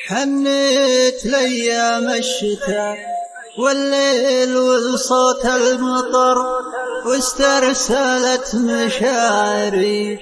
حنيت لأيام الشتاء والليل وصوت المطر، واسترسلت مشاعري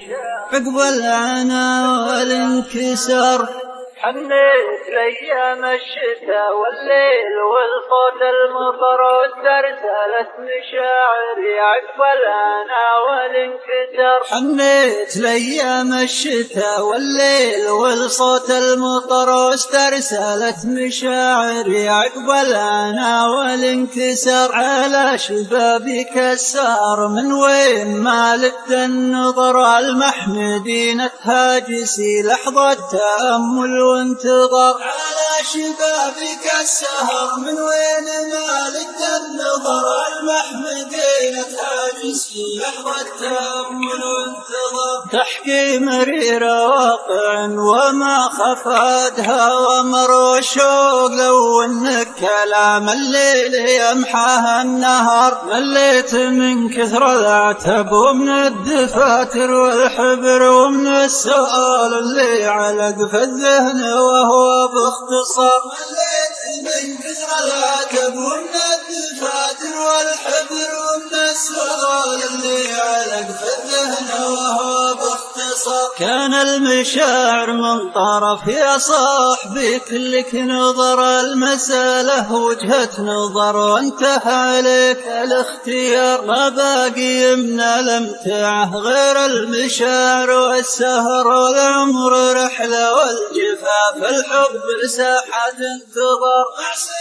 عقب العنا والانكسار. حنيت لأيام الشتاء والليل وصوت المطر، واسترسلت مشاعري عقب العنا والانكسار. حنيت لأيام الشتاء والليل والصوت المطر، واسترسلت مشاعري عقب العنا والانكسار. على شبابك السهر من وين ما لد النظر، المحمدين تهاجسي لحظة تأمل وانتظار. على شبابك السهر من وين ما لد النظر، المحمدين تهاجسي لحظة تأمل وانتظار. تحكي مرير واقع وما خفادها ومر، والشوق لو انك كلام الليل يمحاها النهار. مليت من كثر العتب ومن الدفاتر والحبر، ومن السؤال اللي علق في الذهن وهو باختصار. مليت من كثر العتب ومن الدفاتر والحبر، ومن السؤال اللي علق في الذهن وهو باختصار. كان المشاعر من طرف يا صاحبي كلك نظر، المسألة وجهة نظر وانتهى عليك الاختيار. ما باقي من الامتعة غير المشاعر والسهر، والعمر رحلة والجفاف الحب ساحة انتظار. أحسن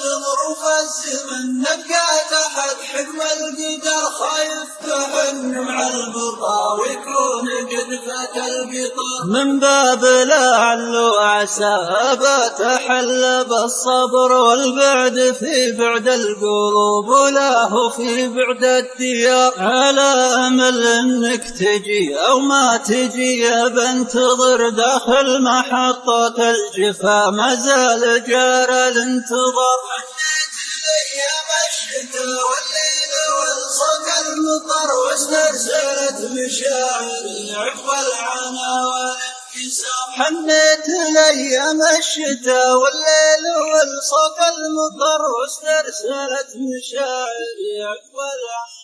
ظروف الزمن نبقى تحت حكم القدر، خايف تحن مع البطا ويكون قد فات القطار. من باب لعل وعسى بتحل بالصبر والبعد في بعد القلوب وله في بعد الديار. على امل انك تجي او ما تجي بنتظر داخل محطة الجفا، ما زال جار الانتظار. حنيت لأيام الشتاء والليل والصوت المطر، واسترسلت مشاعري عقب العنا والانكسار. حنيت لأيام الشتاء والليل والصوت المطر، واسترسلت مشاعري عقب العنا